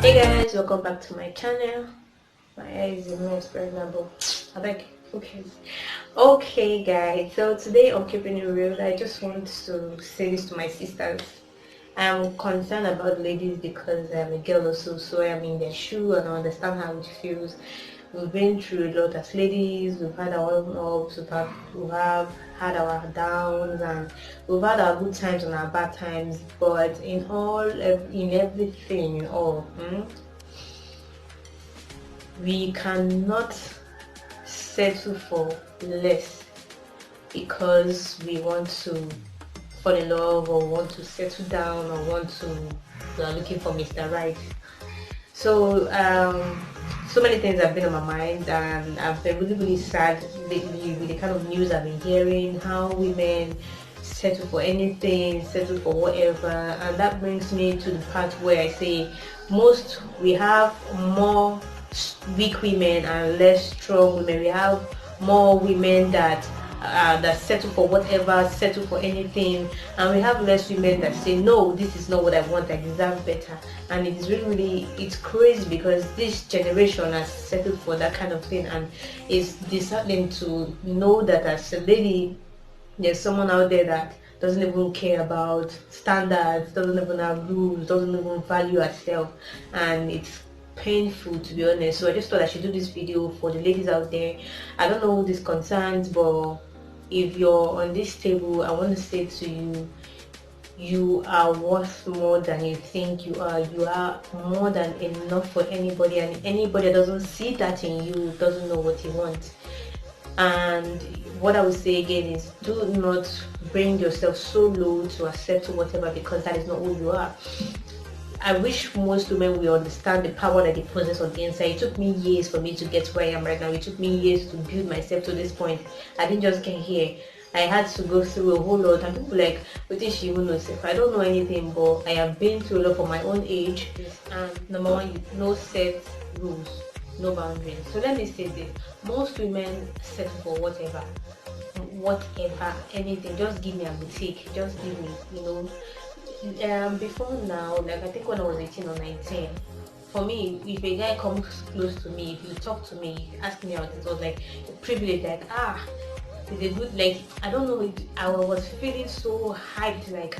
Hey guys, welcome back to my channel. My hair is a mess right now, but I beg. Okay. Okay guys, so today on Keeping It Real, I just want to say this to my sisters. I'm concerned about ladies because I'm a girl also, so I'm in their shoe and I understand how it feels. We've been through a lot as ladies, we've had our own ups, we have had our downs, and we've had our good times and our bad times, but in everything, in all, we cannot settle for less because we want to fall in love or want to settle down or we are looking for Mr. Right. So so many things have been on my mind, and I've been really sad lately with the kind of news I've been hearing, how women settle for anything, settle for whatever, and that brings me to the part where I say we have more weak women and less strong women. We have more women that settle for whatever, settle for anything, and we have less women that say no, this is not what I want, I deserve better. And it is really it's crazy because this generation has settled for that kind of thing, and it's disheartening to know that as a lady there's someone out there that doesn't even care about standards, doesn't even have rules, doesn't even value herself, and it's painful to be honest. So I just thought I should do this video for the ladies out there. I don't know who this concerns, but if you're on this table, I want to say to you, you are worth more than you think you are. You are more than enough for anybody, and anybody that doesn't see that in you doesn't know what he wants. And what I would say again is, do not bring yourself so low to accept whatever, because that is not who you are. I wish most women will understand the power that they possess on the inside. It took me years for me to get where I am right now. It took me years to build myself to this point. I didn't just get here. I had to go through a whole lot, and people like, what did she even know? If I don't know anything, but I have been through a lot for my own age. And number one, you no set rules, no boundaries. So let me say this: most women settle for whatever, anything. Just give me a boutique. Just give me, before now, like I think when I was 18 or 19, for me, if a guy comes close to me, if you talk to me, ask me out, it was like a privilege, like, it's a good, like, I don't know, I was feeling so hyped, like,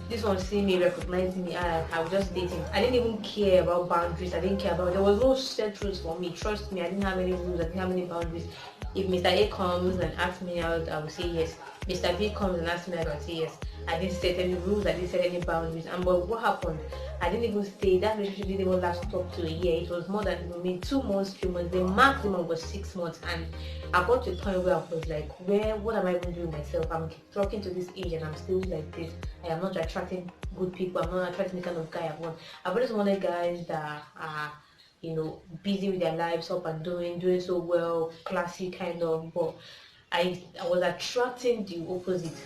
this one see me, recognize me, I was just dating. I didn't even care about boundaries, I didn't care about, there was no set rules for me, trust me, I didn't have any rules, I didn't have any boundaries. If Mr. A comes and asks me out, I will say yes. Mr. B comes and asks me out, I will say yes. I didn't set any rules, I didn't set any boundaries. And but what happened? I didn't even stay, that relationship didn't even last up to a year. It was more than 2 months, 3 months. The maximum was 6 months. And I got to a point where I was like, what am I even doing myself? I'm talking to this age and I'm still like this. I am not attracting good people. I'm not attracting the kind of guy I want. I've always wanted guys that are busy with their lives, up and doing so well, classy kind of, but I was attracting the opposite.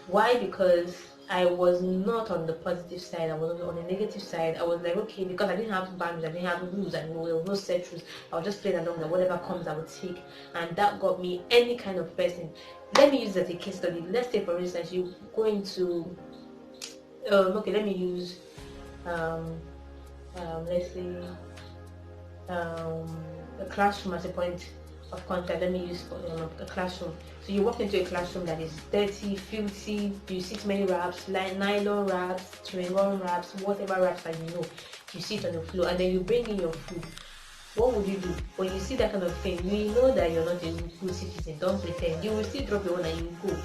Why? Because I was not on the positive side, I was on the negative side. I was like, okay, because I didn't have boundaries, I didn't have rules, and there was no set rules. I was just playing along that whatever comes I would take, and that got me any kind of person. Let me use that as a case study. Let's say for instance you go into okay, let me use let's say a classroom as a point of contact. Let me use a classroom. So you walk into a classroom that is dirty, filthy, you see too many wraps, like nylon wraps, chewing gum wraps, whatever wraps that you see it on the floor, and then you bring in your food. What would you do when you see that kind of thing? You know that you're not a good citizen. Don't pretend. You will still drop your own and you will go.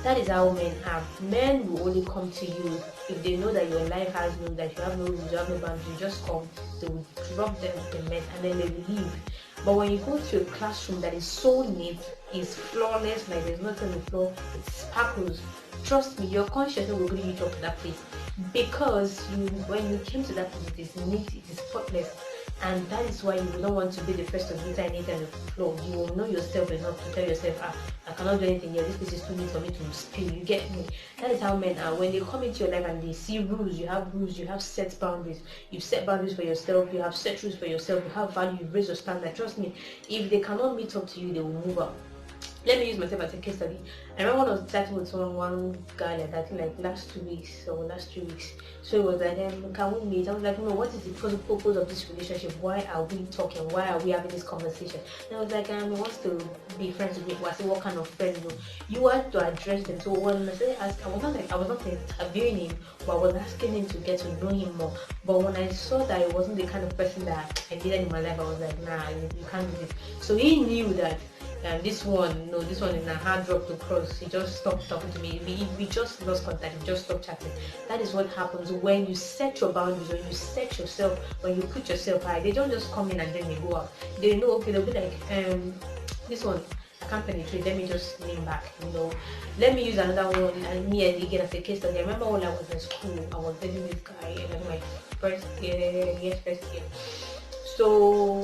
That is how men are. Men will only come to you if they know that your life has no, that you have no rules, you have no boundaries. You just come, they will drop them with the mess and then they will leave. But when you go to a classroom that is so neat, is flawless, like there's nothing on the floor, it sparkles. Trust me, your conscience will bring you to that place because when you came to that place, it is neat, it is spotless. And that is why you will not want to be the first to glitter anything on the floor. You will know yourself enough to tell yourself, I cannot do anything here, this place is too neat for me to spill. You get me? That is how men are. When they come into your life and they see rules, you have set boundaries. You've set boundaries for yourself, you have set rules for yourself, you have value, you raise your standard. Trust me, if they cannot meet up to you, they will move up. Let me use myself as a case study. I remember when I was chatting with one guy like that, like last 2 weeks or last 3 weeks. So it was like, can we meet? I was like, no, what is the purpose of this relationship? Why are we talking? Why are we having this conversation? And I was like, he wants to be friends with me. I said, what kind of friend? You want to address them. So when I said ask, I was not interviewing him, but I was asking him to get to know him more. But when I saw that he wasn't the kind of person that I needed in my life, I was like, nah, you can't do this. So he knew that this one is a hard drop to cross. He just stopped talking to me. We just lost contact. We just stopped chatting. That is what happens when you set your boundaries, when you set yourself, when you put yourself high. They don't just come in and then they go out. They know, okay, they'll be like, this one, I can't penetrate. Let me just lean back. Let me use another one. And me and again as a case study. I remember when I was in school, I was dating this guy in my first year. So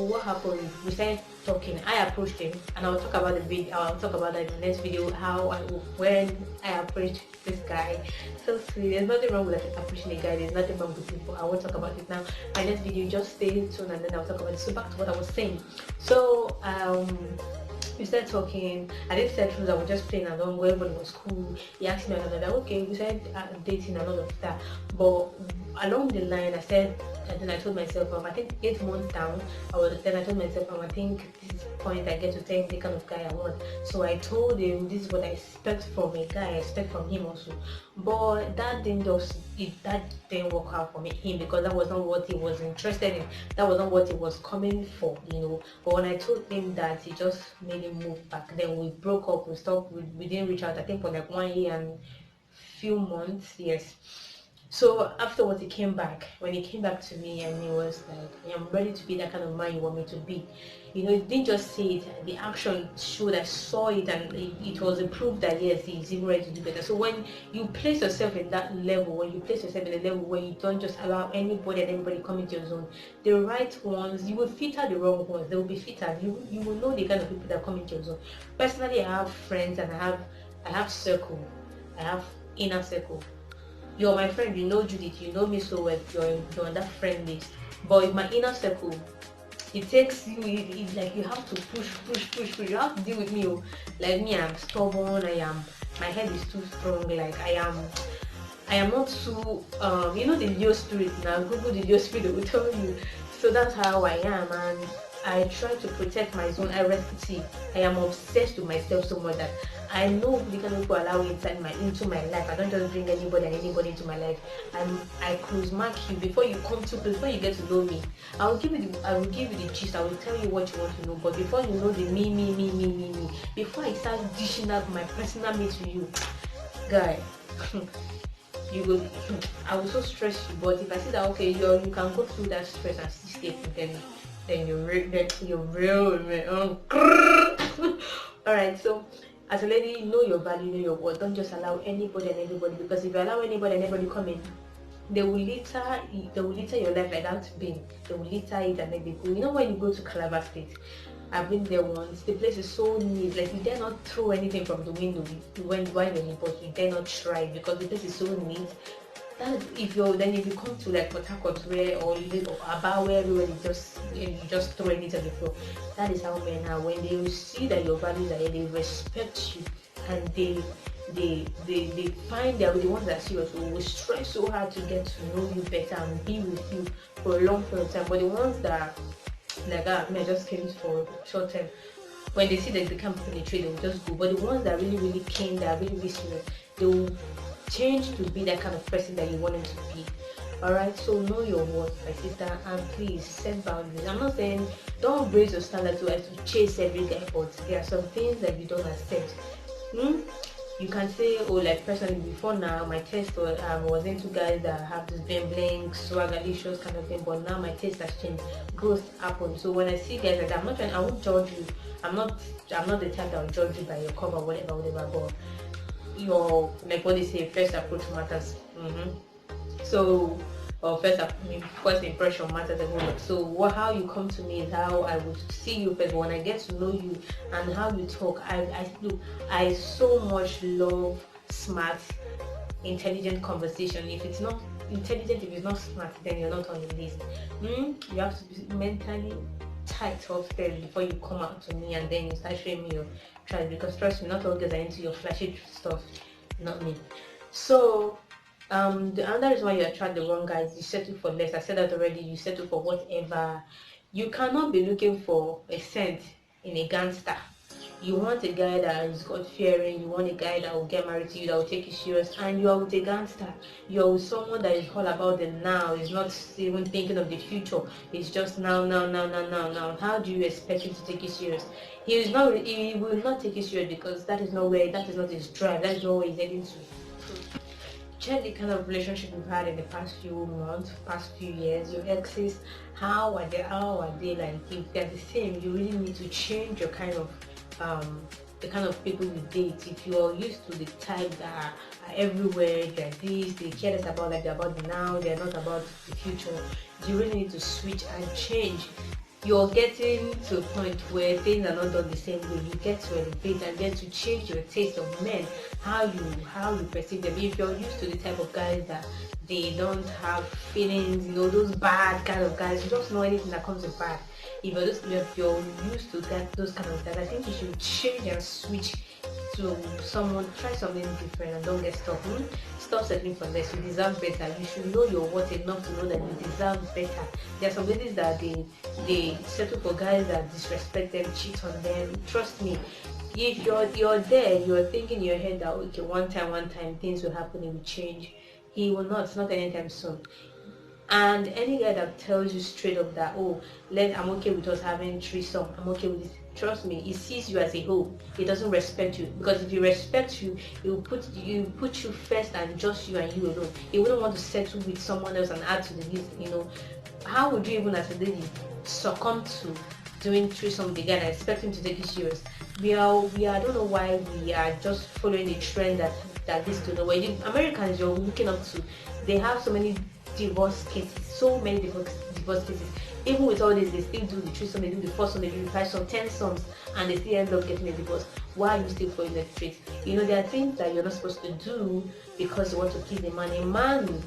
what happened? We started talking. I approached him, and I'll talk about I'll talk about that in the next video. When I approached this guy. So sweet. There's nothing wrong with approaching a guy. There's nothing wrong with people. I won't talk about it now. My next video, just stay tuned, and then I'll talk about it. So back to what I was saying. So we started talking. I didn't say truth. I was just playing along. Everybody was cool. He asked me another. Okay, we started dating and all of that. But along the line, I said. And then I told myself, I think 8 months down, I told myself, I think this is the point I get to tell the kind of guy I want. So I told him this is what I expect from a guy, I expect from him also. But that didn't work out for him, because that was not what he was interested in. That was not what he was coming for, But when I told him that, he just made him move back. Then we broke up, we stopped, we didn't reach out, I think for like 1 year and few months, yes. So afterwards he came back. When he came back to me, and he was like, I'm ready to be that kind of man you want me to be. He didn't just say it, the action showed. I saw it, and it was a proof that yes, he's even ready to do better. So when you place yourself in that level, when you place yourself in a level where you don't just allow anybody and everybody come into your zone, the right ones, you will filter the wrong ones. They will be filtered. You will know the kind of people that come into your zone. Personally, I have friends, and I have circle. I have inner circle. You're my friend, you know Judith, you know me so well, you're on that friend list. But in my inner circle, it takes you, it's like you have to push. You have to deal with me. Like me, I'm stubborn, my head is too strong, like I am not too, the Leo spirit. Now Google the Leo spirit, they will tell you. So that's how I am, and I try to protect my zone. I am obsessed with myself so much that I know the kind of people allow into my life. I don't just bring anybody into my life. I close mark you before you get to know me. I will give you the gist. I will tell you what you want to know. But before you know the me, before I start dishing out my personal me to you, guy, I will so stress you. But if I say that okay, you can go through that stress and still stay with then you're real. Alright, so as a lady, know your value, know your worth. Don't just allow anybody and everybody, because if you allow anybody and everybody come in, they will litter your life like that bin. They will litter it and then they go. When you go to Calabar State, I've been there once. The place is so neat. Like, you dare not throw anything from the window while you're in, but you dare not try, because the place is so neat. If you come to like Port Harcourt or Aba, where everybody you just throw anything on the floor. That is how men are. When they see that your values are here, they respect you, and they find they are the ones that are serious, who will strive so hard to get to know you better and be with you for a long period of time. But the ones that like I just came for short term, when they see that they can't penetrate, they will just go. But the ones that really, really came, that are really, really serious, they will change to be that kind of person that you want them to be. Alright, so know your worth, my sister, and please set boundaries. I'm not saying don't raise your standards to chase every guy, but there are some things that you don't accept. You can say, oh, like personally before now, my taste was into guys that have this bling, swagalicious kind of thing, but now my taste has changed. Growth happens. So when I see guys like that, I won't judge you. I'm not the type that will judge you by your cover, whatever, but your, like what they say, first approach matters. So first impression matters a lot. So how you come to me is how I would see you first. But when I get to know you and how you talk, I so much love smart, intelligent conversation. If it's not intelligent, if it's not smart, then you're not on the list. You have to be mentally, tight upstairs before you come out to me and then you start showing me your tries, because trust me, not all girls are into your flashy stuff, not me. So the other reason why you attract the wrong guys, you settle for less. I said that already. You settle for whatever. You cannot be looking for a saint in a gangster. You want a guy that is God fearing. You want a guy that will get married to you, that will take you serious. And you are with a gangster. You are with someone that is all about the now. Is not even thinking of the future. It's just now, now, now, now, now, now. How do you expect him to take you serious? He is not. He will not take you serious because that is not where. That is not his drive. That is not where he's heading to. Check the kind of relationship you've had in the past few months, past few years, your exes, how are they like? If they're the same, you really need to change your kind of the kind of people you date. If you're used to the type that are everywhere, they're this, they care less about, like they're about the now, they're not about the future, you really need to switch and change. You're getting to a point where things are not done the same way. You get to elevate and get to change your taste of men, how you perceive them. If you're used to the type of guys that they don't have feelings, you know, those bad kind of guys, you don't know anything that comes with bad. If you're used to those kind of guys, I think you should change and switch to someone, try something different and don't get stuck. Stop settling for less. You deserve better. You should know your worth enough to know that you deserve better. There are some ladies that they settle for guys that disrespect them, cheat on them. Trust me, if you're there, you're thinking in your head that okay, one time things will happen, it will change. He will not. It's not anytime soon. And any guy that tells you straight up that I'm okay with us having threesome, I'm okay with this, trust me, he sees you as a whole. He doesn't respect you, because if he respects you, he will put you first and just you and you alone. He wouldn't want to settle with someone else and add to the list. You know, how would you even as a lady succumb to doing threesome with a guy and expect him to take you serious? We are I don't know why we are just following a trend that this to the way Americans you're looking up to. They have so many divorce cases, so many divorce cases. Even with all this, they still do the threesome, they do the first one, they do the 5 songs, 10 songs, and they still end up getting a divorce. Why are you still following the tricks? You know, there are things that you're not supposed to do because you want to please a man.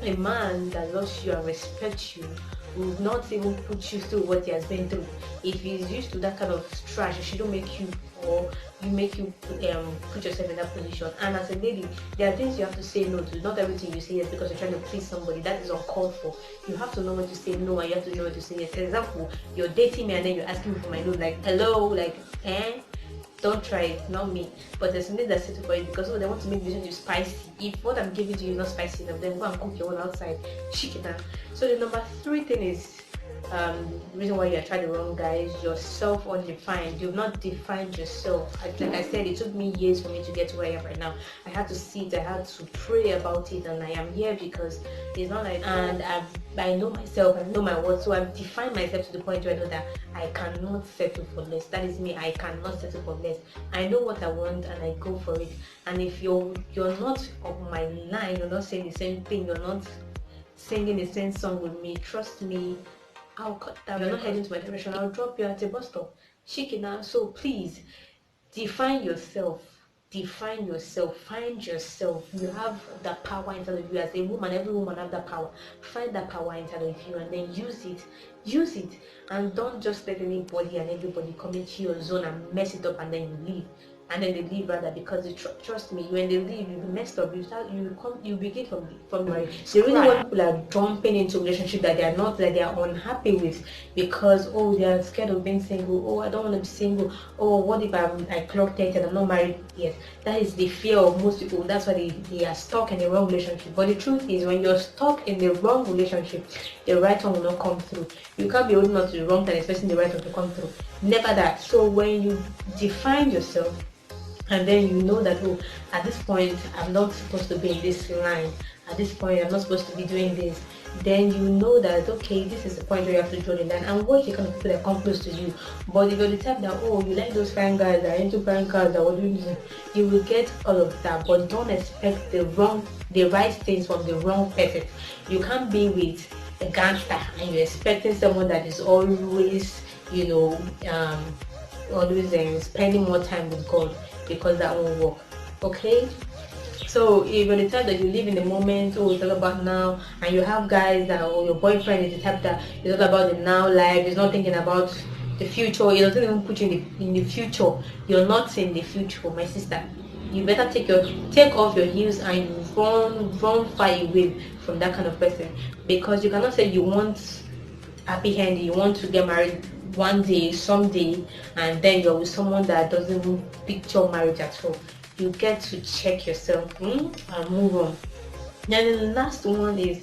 A man that loves you and respects you will not even put you through what he has been through. If he's used to that kind of trash, it shouldn't make you, or you make you put yourself in that position. And as a lady, there are things you have to say no to. Not everything you say yes because you're trying to please somebody. That is uncalled for. You have to know when to say no and you have to know when to say yes. For example, you're dating me and then you're asking me for my note, like hello, like don't try it, not me. But there's something that's set for it because they want to make the relationship spicy. If what I'm giving to you is not spicy enough, then go and cook your own outside. Shake it down. So the number 3 thing is the reason why you attract the wrong guys, you're self-undefined. You've not defined yourself. Like I said, it took me years for me to get to where I am right now. I had to sit, I had to pray about it, and I am here because it's not like, and I know myself, I know my worth, so I've defined myself to the point where I know that I cannot settle for less. That is me. I cannot settle for less. I know what I want and I go for it. And if you're not of my line, you're not saying the same thing, you're not singing the same song with me, trust me, I'll cut down. You're not heading to my direction. I'll drop you at a bus stop. Shikina. So please define yourself. Define yourself. Find yourself. You have that power inside of you. As a woman, every woman has that power. Find that power inside of you and then use it. Use it. And don't just let anybody and everybody come into your zone and mess it up and then you leave. And then they leave rather because they trust me, when they leave, you messed up. You begin from right. They really want people are jumping into relationship that they are not, that they are unhappy with because they are scared of being single. I don't want to be single. What if I clock 30 and I'm not married yet? That is the fear of most people. That's why they are stuck in the wrong relationship. But the truth is, when you're stuck in the wrong relationship, the right one will not come through. You can't be holding on to the wrong time expecting the right one to come through. Never that. So when you define yourself, and then you know that at this point I'm not supposed to be in this line, at this point I'm not supposed to be doing this, then you know that okay, this is the point where you have to draw the line and watch the kind of people that come close to you. But if you're the type that you like those fine guys that are into fine cars that will do this, you will get all of that, but don't expect the right things from the wrong person. You can't be with a gangster and you're expecting someone that is always spending more time with God, because that won't work. Okay, So if by the time that you live in the moment, oh, it's all about now, and you have guys that, or your boyfriend is the type that is all about the now life, is not thinking about the future, it doesn't even put you in the future. You're not in the future, my sister. You better take off your heels and run far away from that kind of person, because you cannot say you want happy ending, you want to get married one day, someday, and then you're with someone that doesn't even picture marriage at all. You get to check yourself, and move on. Then the last one is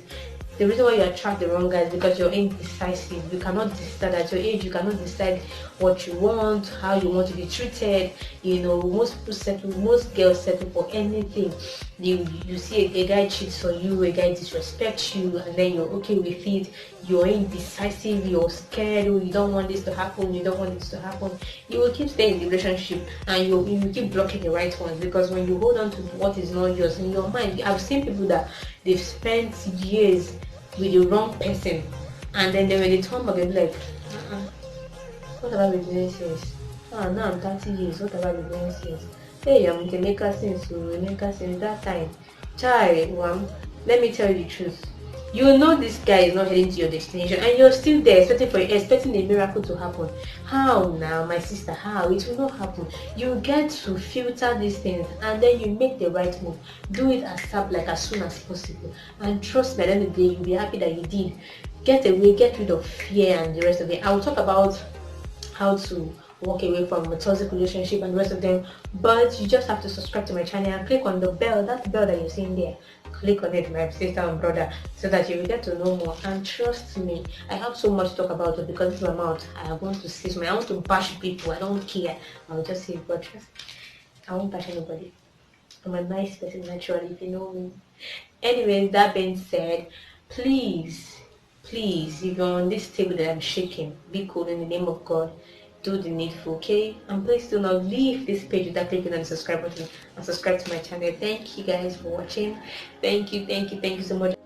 the reason why you attract the wrong guys, because you're indecisive. You cannot decide at your age. You cannot decide what you want, how you want to be treated. Most people settle, most girls settle for anything. You see a guy cheats on you, a guy disrespects you, and then you're okay with it. You're indecisive. You're scared. You don't want this to happen. You don't want this to happen. You will keep staying in the relationship, and you keep blocking the right ones, because when you hold on to what is not yours in your mind, I've seen people that they've spent years with the wrong person, and then when they turn back, they'll be like, what have I been doing since? Now I'm 30 years, what have I been doing since? Hey, I'm Emeka since that time. Chai, let me tell you the truth. You know this guy is not heading to your destination, and you're still there expecting a miracle to happen. How now, my sister? How? It will not happen. You get to filter these things, and then you make the right move. Do it as soon as possible, and trust me, at the end of the day, you'll be happy that you did. Get rid of fear and the rest of it. I'll talk about how to walk away from a toxic relationship and the rest of them, but you just have to subscribe to my channel and click on the bell, that bell that you're seeing there. Click on it, my sister and brother, so that you will get to know more. And trust me, I have so much to talk about it, because it's my mouth. I want to say something. I want to bash people. I don't care. I'll just say, but trust me, I won't bash anybody. I'm a nice person naturally, if you know me. Anyways, that being said, please, if you're on this table that I'm shaking, be cool in the name of God. Do the needful, okay? And please do not leave this page without clicking on the subscribe button and subscribe to my channel. Thank you guys for watching. Thank you so much.